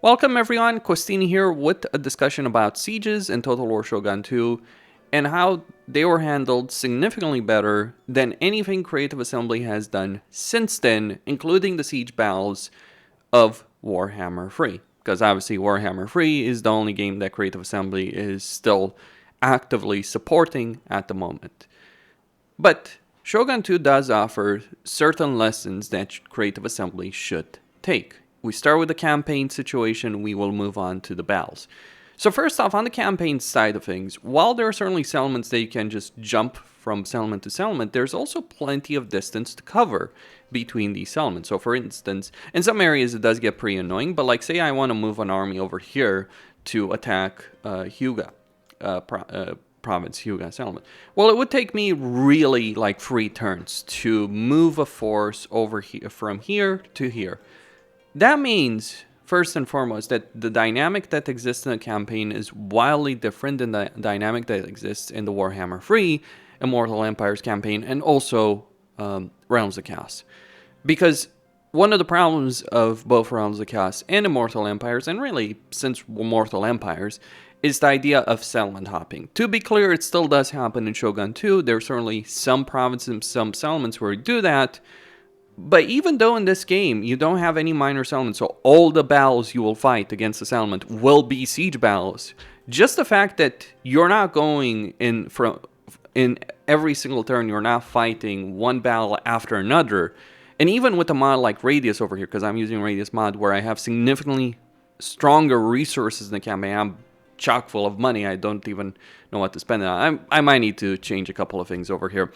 Welcome everyone, Costini here with a discussion about sieges in Total War Shogun 2 and how they were handled significantly better than anything Creative Assembly has done since then, including the siege battles of Warhammer 3. Because obviously Warhammer 3 is the only game that Creative Assembly is still actively supporting at the moment. But Shogun 2 does offer certain lessons that Creative Assembly should take. We start with the campaign situation, we will move on to the battles. So first off, on the campaign side of things, while there are certainly settlements that you can just jump from settlement to settlement, there's also plenty of distance to cover between these settlements. So for instance, in some areas it does get pretty annoying, but like say I want to move an army over here to attack Hyuga, province, Hyuga settlement. Well, it would take me really like 3 turns to move a force over here from here to here. That means, first and foremost, that the dynamic that exists in a campaign is wildly different than the dynamic that exists in the Warhammer 3 Immortal Empires campaign and also Realms of Chaos. Because one of the problems of both Realms of Chaos and Immortal Empires, and really since Immortal Empires, is the idea of settlement hopping. To be clear, it still does happen in Shogun 2. There are certainly some provinces, some settlements where you do that. But even though in this game you don't have any minor settlements, so all the battles you will fight against the settlement will be siege battles, just the fact that you're not going in every single turn, you're not fighting one battle after another, and even with a mod like Radius over here, because I'm using Radius mod where I have significantly stronger resources in the campaign, I'm chock full of money, I don't even know what to spend it on. I might need to change a couple of things over here.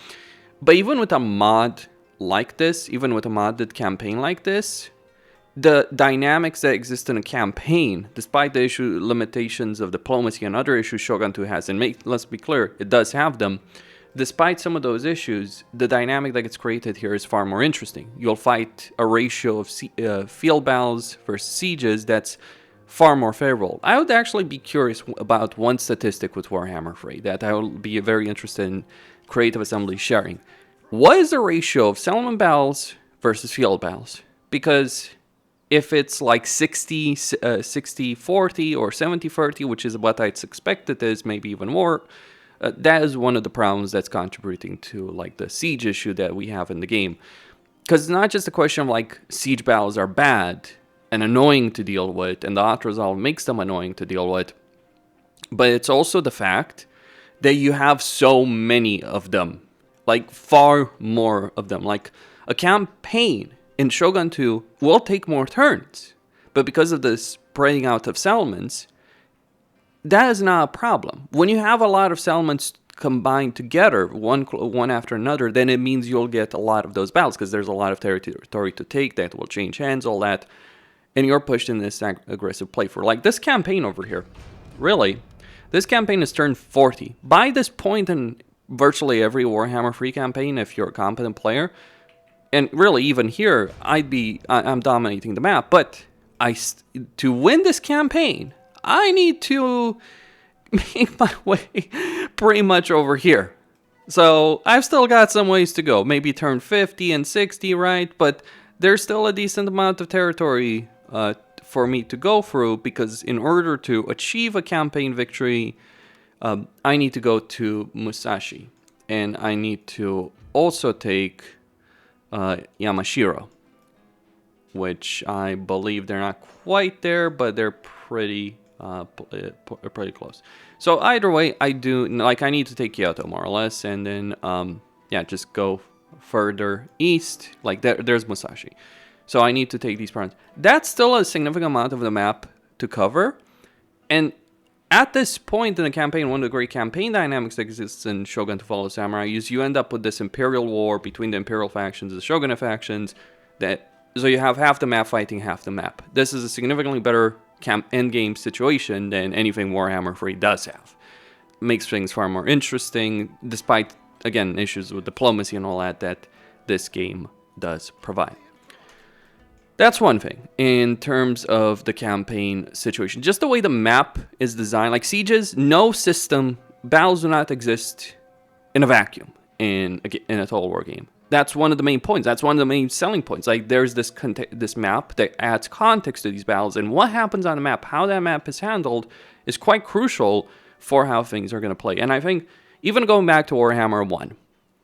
But even with a mod like this, even with a modded campaign like this, the dynamics that exist in a campaign, despite the limitations of diplomacy and other issues Shogun 2 has, and let's be clear, it does have them, despite some of those issues, the dynamic that gets created here is far more interesting. You'll fight a ratio of field battles versus sieges that's far more favorable. I would actually be curious about one statistic with Warhammer 3 that I will be very interested in Creative Assembly sharing. What is the ratio of settlement battles versus field battles? Because if it's like 60-40 or 70-30, which is what I'd expect it is, maybe even more, that is one of the problems that's contributing to like the siege issue that we have in the game. Because it's not just a question of like siege battles are bad and annoying to deal with, and the auto resolve makes them annoying to deal with, but it's also the fact that you have so many of them. Like, far more of them. Like, a campaign in Shogun 2 will take more turns. But because of the spreading out of settlements, that is not a problem. When you have a lot of settlements combined together, one after another, then it means you'll get a lot of those battles, because there's a lot of territory to take that will change hands, all that. And you're pushed in this aggressive play for, like, this campaign over here. Really, this campaign is turn 40. By this point in virtually every Warhammer 3 campaign, if you're a competent player, and really even here, I'm dominating the map, but to win this campaign, I need to make my way pretty much over here. So I've still got some ways to go, maybe turn 50 and 60, right? But there's still a decent amount of territory for me to go through, because in order to achieve a campaign victory, I need to go to Musashi, and I need to also take Yamashiro, which I believe they're not quite there, but they're pretty close. So either way, I need to take Kyoto more or less, and then just go further east. Like there's Musashi, so I need to take these provinces. That's still a significant amount of the map to cover, and at this point in the campaign, one of the great campaign dynamics that exists in Shogun to Follow Samurai is you end up with this imperial war between the imperial factions and the shogunate factions. So you have half the map fighting half the map. This is a significantly better endgame situation than anything Warhammer 3 does have. It makes things far more interesting, despite, again, issues with diplomacy and all that this game does provide. That's one thing in terms of the campaign situation. Just the way the map is designed, like sieges, no system, battles do not exist in a vacuum in a Total War game. That's one of the main points. That's one of the main selling points. Like, there's this map that adds context to these battles, and what happens on the map, how that map is handled, is quite crucial for how things are going to play. And I think, even going back to Warhammer 1,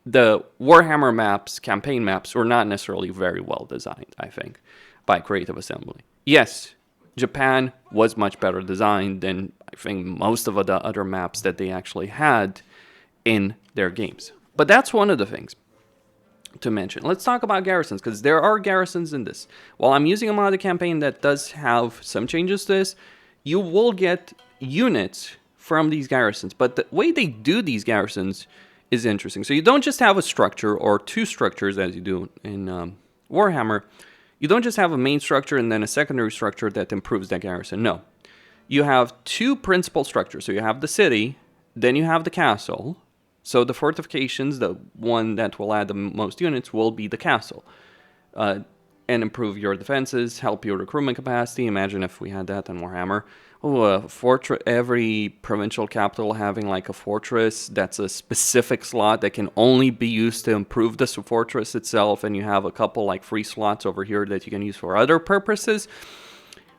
the Warhammer maps, campaign maps, were not necessarily very well designed, I think, by Creative Assembly. Yes, Japan was much better designed than, I think, most of the other maps that they actually had in their games. But that's one of the things to mention. Let's talk about garrisons, because there are garrisons in this. While I'm using a modded campaign that does have some changes to this, you will get units from these garrisons. But the way they do these garrisons is interesting. So you don't just have a structure or two structures as you do in Warhammer. You don't just have a main structure and then a secondary structure that improves that garrison. No. You have two principal structures. So you have the city, then you have the castle. So the fortifications, the one that will add the most units, will be the castle. And improve your defenses, help your recruitment capacity. Imagine if we had that in Warhammer. Oh, every provincial capital having like a fortress that's a specific slot that can only be used to improve the fortress itself, and you have a couple like free slots over here that you can use for other purposes.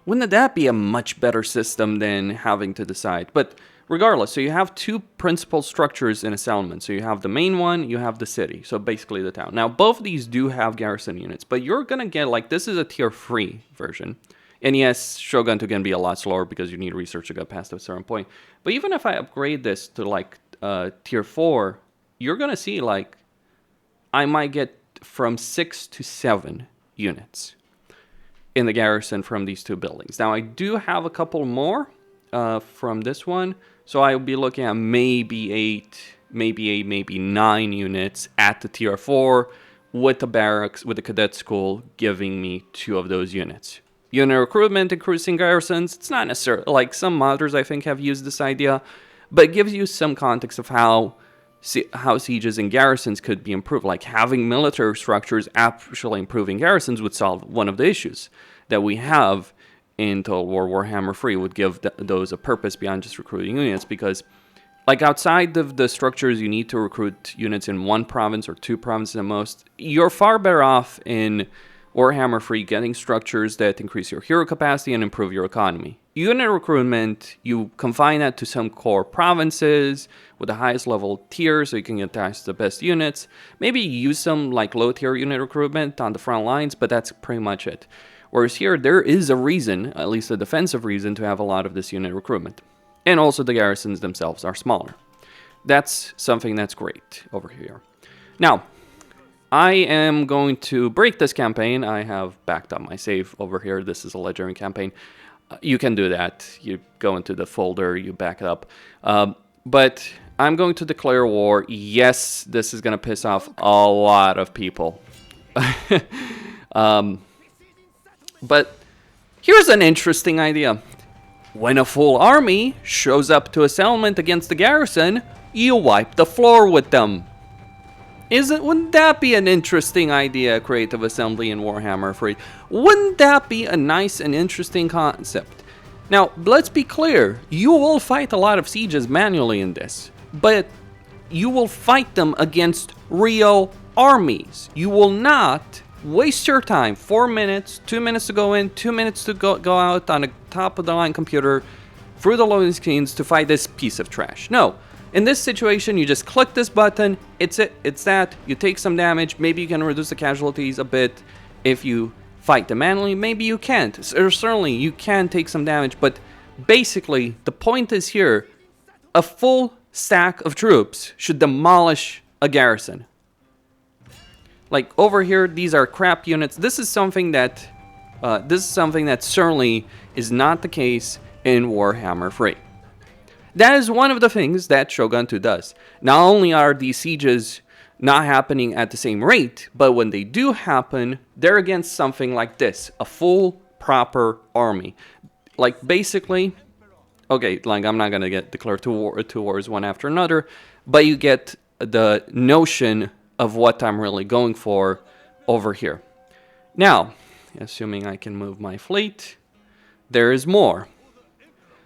Wouldn't that be a much better system than having to decide? But regardless, so you have two principal structures in a settlement. So you have the main one, you have the city, so basically the town. Now, both of these do have garrison units, but you're going to get, like, this is a tier 3 version. And yes, Shogun 2 can be a lot slower because you need research to get past a certain point. But even if I upgrade this to, like, tier 4, you're going to see, like, I might get from 6 to 7 units in the garrison from these two buildings. Now, I do have a couple more from this one. So I'll be looking at maybe 8, maybe 9 units at the tier 4 with the barracks, with the cadet school giving me 2 of those units. Unit recruitment increasing garrisons, it's not necessarily, like some modders I think have used this idea, but it gives you some context of how sieges and garrisons could be improved. Like having military structures actually improving garrisons would solve one of the issues that we have in Total War Warhammer 3, would give those a purpose beyond just recruiting units, because like outside of the structures you need to recruit units in one province or 2 provinces at most, you're far better off in Warhammer 3 getting structures that increase your hero capacity and improve your economy. Unit recruitment, you confine that to some core provinces with the highest level tier so you can attach the best units. Maybe use some like low tier unit recruitment on the front lines, but that's pretty much it. Whereas here, there is a reason, at least a defensive reason, to have a lot of this unit recruitment. And also the garrisons themselves are smaller. That's something that's great over here. Now, I am going to break this campaign. I have backed up my save over here. This is a legendary campaign. You can do that. You go into the folder, you back it up. But I'm going to declare war. Yes, this is going to piss off a lot of people. But here's an interesting idea. When a full army shows up to a settlement against the garrison, you wipe the floor with them. Wouldn't that be an interesting idea, Creative Assembly in Warhammer 3? Wouldn't that be a nice and interesting concept? Now, let's be clear. You will fight a lot of sieges manually in this, but you will fight them against real armies. You will not waste your time. 4 minutes, 2 minutes to go in, 2 minutes to go out on a top-of-the-line computer through the loading screens to fight this piece of trash. No. In this situation, you just click this button. It's that. You take some damage. Maybe you can reduce the casualties a bit if you fight them manually. Maybe you can't. Certainly, you can take some damage. But basically, the point is here, a full stack of troops should demolish a garrison. Like over here, these are crap units. This is something that certainly is not the case in Warhammer 3. That is one of the things that Shogun 2 does. Not only are these sieges not happening at the same rate, but when they do happen, they're against something like this, a full, proper army. Like basically, okay, like I'm not gonna declare two wars one after another, but you get the notion of what I'm really going for over here. Now, assuming I can move my fleet, there is more.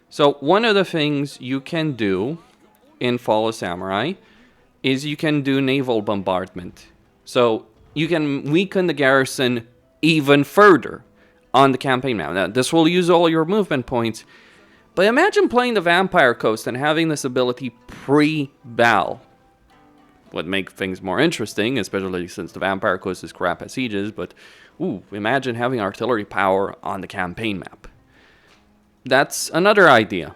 So one of the things you can do in Fall of Samurai is you can do naval bombardment. So you can weaken the garrison even further on the campaign map. Now, this will use all your movement points, but imagine playing the Vampire Coast and having this ability pre-battle. Would make things more interesting, especially since the Vampire Coast is crap at sieges, but ooh, imagine having artillery power on the campaign map. That's another idea.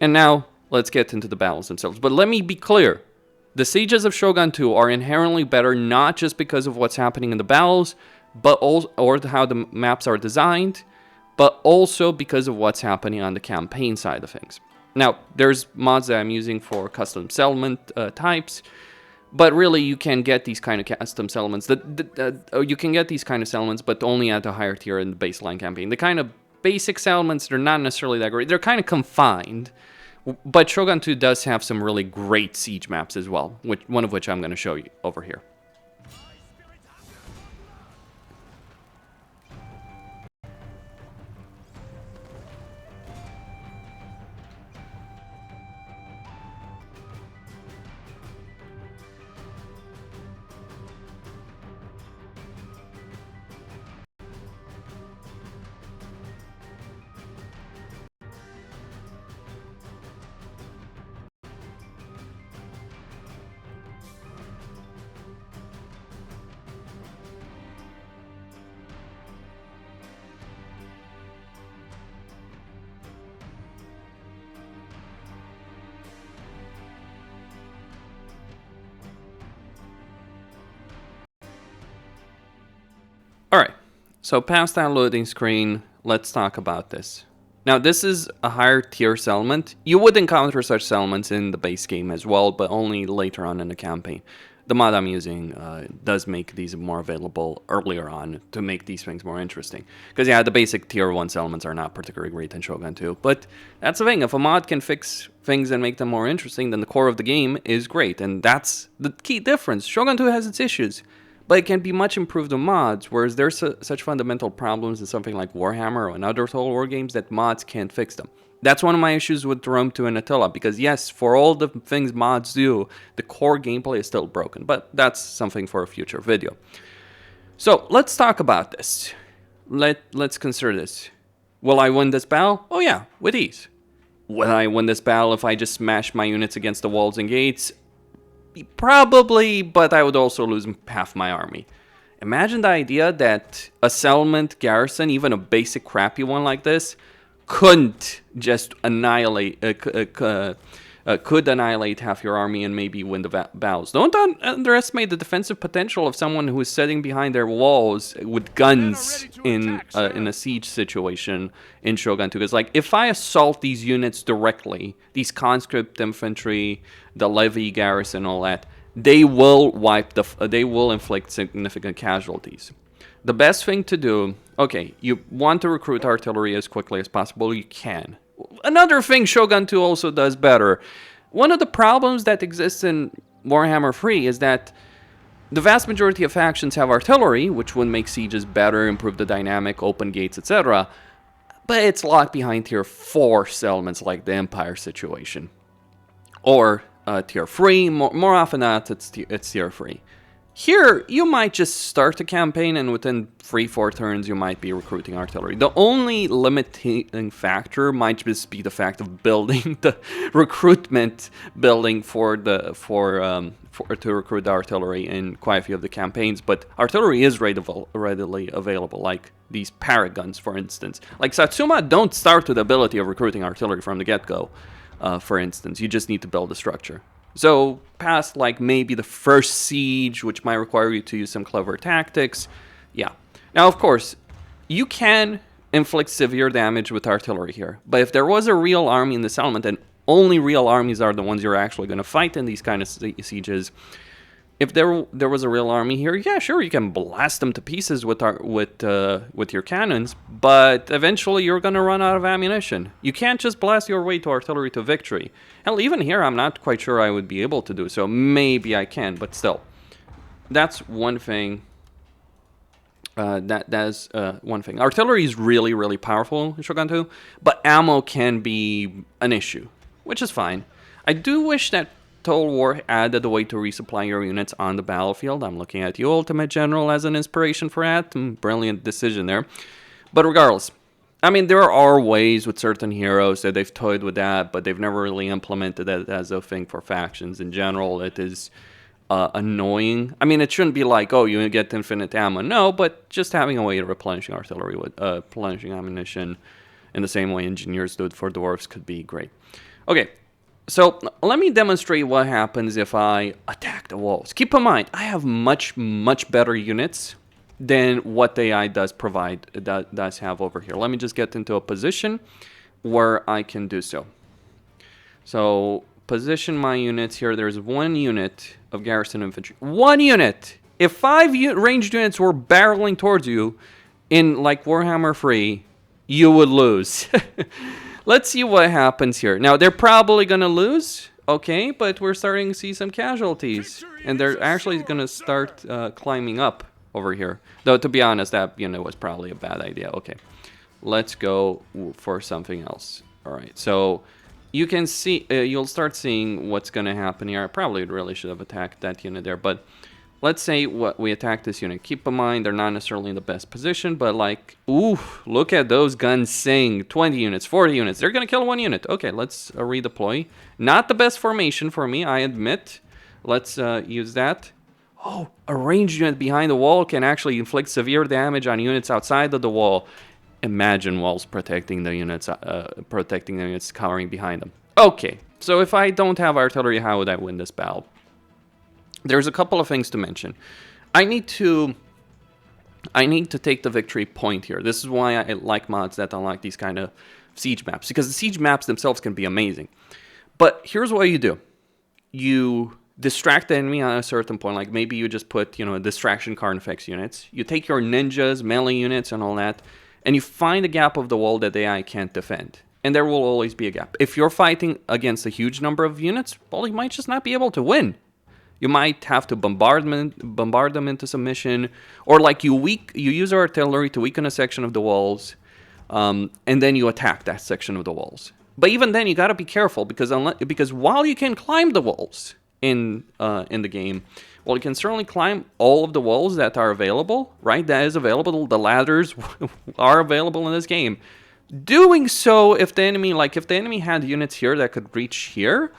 And now, let's get into the battles themselves. But let me be clear. The sieges of Shogun 2 are inherently better not just because of what's happening in the battles, but also, or how the maps are designed, but also because of what's happening on the campaign side of things. Now, there's mods that I'm using for custom settlement types, but really you can get these kind of custom settlements. You can get these kind of settlements, but only at a higher tier in the baseline campaign. The kind of basic settlements, they're not necessarily that great. They're kind of confined, but Shogun 2 does have some really great siege maps as well, one of which I'm going to show you over here. Alright, so past that loading screen, let's talk about this. Now, this is a higher tier settlement. You would encounter such settlements in the base game as well, but only later on in the campaign. The mod I'm using does make these more available earlier on to make these things more interesting. Because yeah, the basic tier 1 settlements are not particularly great in Shogun 2, but that's the thing. If a mod can fix things and make them more interesting, then the core of the game is great, and that's the key difference. Shogun 2 has its issues, but it can be much improved on mods, whereas there's such fundamental problems in something like Warhammer or in other Total War games that mods can't fix them. That's one of my issues with Rome 2 and Attila, because yes, for all the things mods do, the core gameplay is still broken, but that's something for a future video. So, let's talk about this. Let's consider this. Will I win this battle? Oh yeah, with ease. Will I win this battle if I just smash my units against the walls and gates? Probably, but I would also lose half my army. Imagine the idea that a settlement garrison, even a basic crappy one like this, couldn't just annihilate, could annihilate half your army and maybe win the battles. Don't underestimate the defensive potential of someone who is sitting behind their walls with guns in a siege situation in Shogun 2. Because like, if I assault these units directly, these conscript infantry, the levy garrison, all that, they will they will inflict significant casualties. The best thing to do, okay, you want to recruit artillery as quickly as possible, you can. Another thing Shogun 2 also does better. One of the problems that exists in Warhammer 3 is that the vast majority of factions have artillery, which would make sieges better, improve the dynamic, open gates, etc. But it's locked behind tier 4 settlements like the Empire situation. Or tier 3, more often than not, it's tier 3. Here, you might just start a campaign and within 3-4 turns you might be recruiting artillery. The only limiting factor might just be the fact of building the recruitment building to recruit the artillery in quite a few of the campaigns, but artillery is readily available, like these paragons, for instance. Like Satsuma don't start with the ability of recruiting artillery from the get-go, for instance. You just need to build a structure. So, past like maybe the first siege, which might require you to use some clever tactics, yeah. Now, of course, you can inflict severe damage with artillery here, but if there was a real army in the settlement, and only real armies are the ones you're actually going to fight in these kind of sieges, if there was a real army here, yeah, sure, you can blast them to pieces with your cannons, but eventually you're going to run out of ammunition. You can't just blast your way to artillery to victory. Hell, even here, I'm not quite sure I would be able to do so. Maybe I can, but still. That's one thing. That is one thing. Artillery is really, really powerful in Shogun 2, but ammo can be an issue, which is fine. I do wish that Total War added a way to resupply your units on the battlefield. I'm looking at you, Ultimate General, as an inspiration for that. Brilliant decision there. But regardless, I mean, there are ways with certain heroes that they've toyed with that, but they've never really implemented it as a thing for factions. In general, it is annoying. I mean, it shouldn't be like, oh, you get infinite ammo. No, but just having a way of replenishing artillery with replenishing ammunition in the same way engineers do it for dwarves could be great. Okay, so let me demonstrate what happens if I attack the walls. Keep in mind, I have much, much better units than what the AI does have over here. Let me just get into a position where I can do so. So position my units here. There's 1 unit of garrison infantry. 1 unit! If 5 ranged units were barreling towards you in like Warhammer 3, you would lose. Let's see what happens here. Now, they're probably going to lose. Okay, but we're starting to see some casualties. And they're actually going to start climbing up over here. Though, to be honest, that unit was probably a bad idea. Okay, let's go for something else. All right, so you can see, you'll start seeing what's going to happen here. I probably really should have attacked that unit there, but let's say we attack this unit. Keep in mind, they're not necessarily in the best position, but like, ooh, look at those guns sing. 20 units, 40 units. They're going to kill 1 unit. Okay, let's redeploy. Not the best formation for me, I admit. Let's use that. Oh, a ranged unit behind the wall can actually inflict severe damage on units outside of the wall. Imagine walls protecting the units, covering behind them. Okay, so if I don't have artillery, how would I win this battle? There's a couple of things to mention. I need to take the victory point here. This is why I like mods that unlock these kind of siege maps, because the siege maps themselves can be amazing. But here's what you do. You distract the enemy on a certain point, like maybe you just put, a distraction Carnifex units. You take your ninjas, melee units, and all that, and you find a gap of the wall that the AI can't defend. And there will always be a gap. If you're fighting against a huge number of units, well, you might just not be able to win. You might have to bombard them into submission, or like you use artillery to weaken a section of the walls, and then you attack that section of the walls. But even then, you gotta be careful, because while you can climb the walls in the game, well, you can certainly climb all of the walls that are available, right? That is available. The ladders are available in this game. Doing so, if the enemy had units here that could reach here,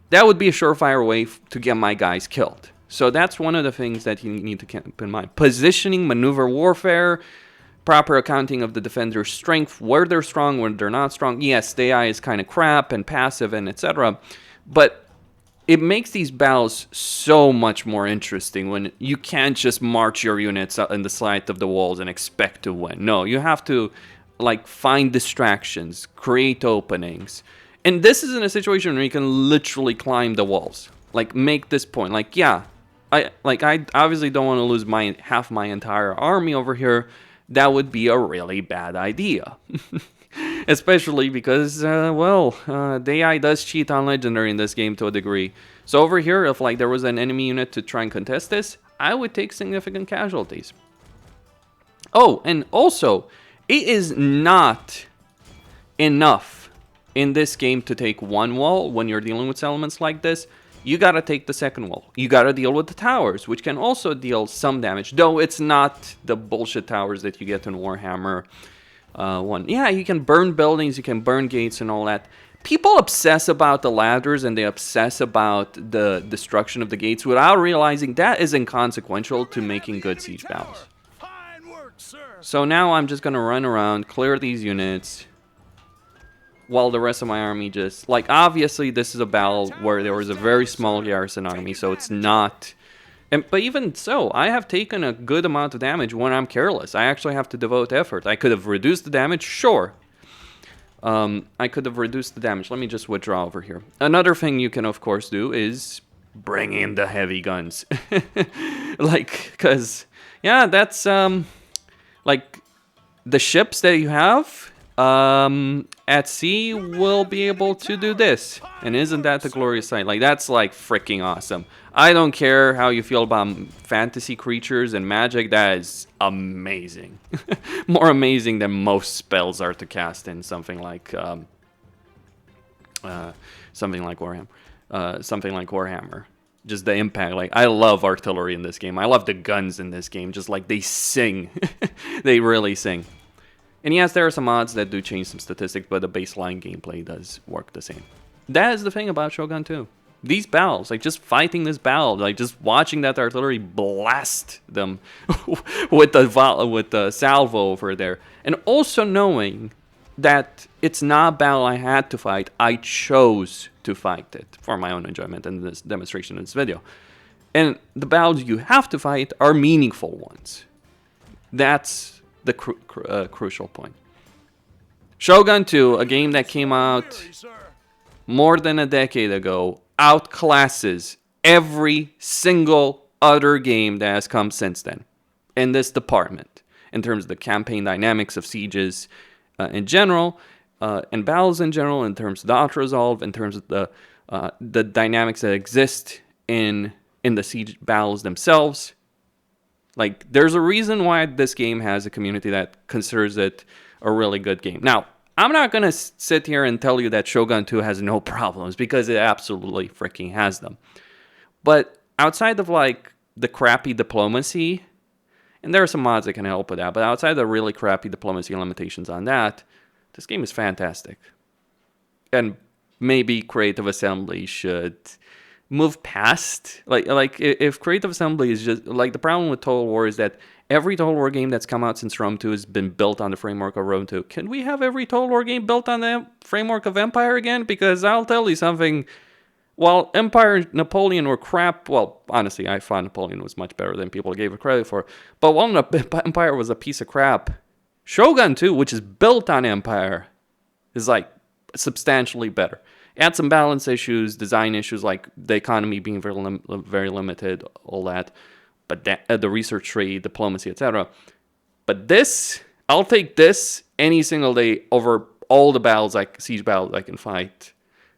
that would be a surefire way to get my guys killed. So that's one of the things that you need to keep in mind. Positioning, maneuver warfare, proper accounting of the defender's strength, where they're strong, where they're not strong. Yes, the AI is kind of crap and passive and etc. But it makes these battles so much more interesting when you can't just march your units in the side of the walls and expect to win. No, you have to find distractions, create openings. And this is in a situation where you can literally climb the walls. Make this point. I obviously don't want to lose half my entire army over here. That would be a really bad idea. Especially because, the AI does cheat on Legendary in this game to a degree. So over here, if there was an enemy unit to try and contest this, I would take significant casualties. Oh, and also, it is not enough in this game to take one wall when you're dealing with settlements like this. You gotta take the second wall. You gotta deal with the towers, which can also deal some damage, though it's not the bullshit towers that you get in Warhammer 1. Yeah, you can burn buildings, you can burn gates and all that. People obsess about the ladders and they obsess about the destruction of the gates without realizing that is inconsequential to making good siege battles. So now I'm just gonna run around, clear these units, while the rest of my army just... obviously this is a battle where there was a very small garrison army, so it's not... But even so, I have taken a good amount of damage when I'm careless. I actually have to devote effort. I could have reduced the damage, sure. I could have reduced the damage. Let me just withdraw over here. Another thing you can, of course, do is bring in the heavy guns. Because, yeah, that's, the ships that you have at sea will be able to do this. And isn't that the glorious sight? That's, freaking awesome. I don't care how you feel about fantasy creatures and magic. That is amazing. More amazing than most spells are to cast in something like Warhammer. something like Warhammer. Just the impact. Like, I love artillery in this game. I love the guns in this game. Just like they sing. They really sing. And yes, there are some mods that do change some statistics, but the baseline gameplay does work the same. That is the thing about Shogun 2. These battles, like just fighting this battle, like just watching that artillery blast them with the salvo over there, and also knowing that it's not a battle I had to fight, I chose to fight it for my own enjoyment in this demonstration in this video. And the battles you have to fight are meaningful ones. That's the crucial point. Shogun 2, a game that came out more than a decade ago, outclasses every single other game that has come since then in this department, in terms of the campaign dynamics of sieges in general, and battles in general, in terms of the auto-resolve, in terms of the dynamics that exist in the siege battles themselves. Like, there's a reason why this game has a community that considers it a really good game. Now, I'm not going to sit here and tell you that Shogun 2 has no problems, because it absolutely freaking has them. But outside of, like, the crappy diplomacy, and there are some mods that can help with that, but outside of the really crappy diplomacy limitations on that, this game is fantastic. And maybe Creative Assembly should move past, like if Creative Assembly is just, like, the problem with Total War is that every Total War game that's come out since Rome 2 has been built on the framework of Rome 2. Can we have every Total War game built on the framework of Empire again? Because I'll tell you something, while Empire and Napoleon were crap, well, honestly, I thought Napoleon was much better than people gave it credit for, but while Empire was a piece of crap, Shogun 2, which is built on Empire, is, like, substantially better. It had some balance issues, design issues, like the economy being very limited, all that. But the research trade, diplomacy, etc. But this, I'll take this any single day over all the battles, like siege battles I can fight,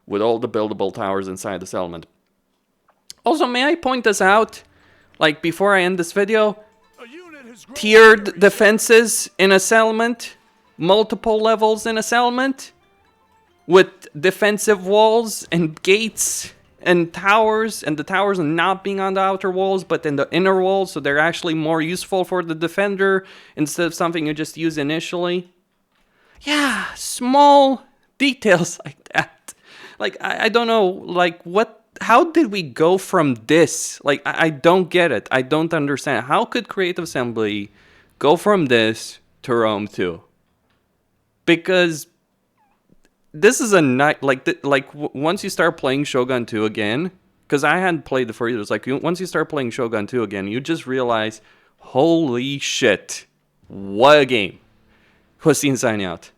with all the buildable towers inside the settlement. Also, may I point this out? Like, before I end this video, tiered defenses in a settlement, multiple levels in a settlement, with defensive walls and gates and towers, and the towers not being on the outer walls but in the inner walls, so they're actually more useful for the defender instead of something you just use initially. Yeah, small details like that. Like, I don't know, like, how did we go from this? Like, I don't get it. I don't understand. How could Creative Assembly go from this to Rome 2? Because this is a night, once you start playing Shogun 2 again, because I hadn't played the first, it was like, once you start playing Shogun 2 again, you just realize, holy shit, what a game. Christine signing out.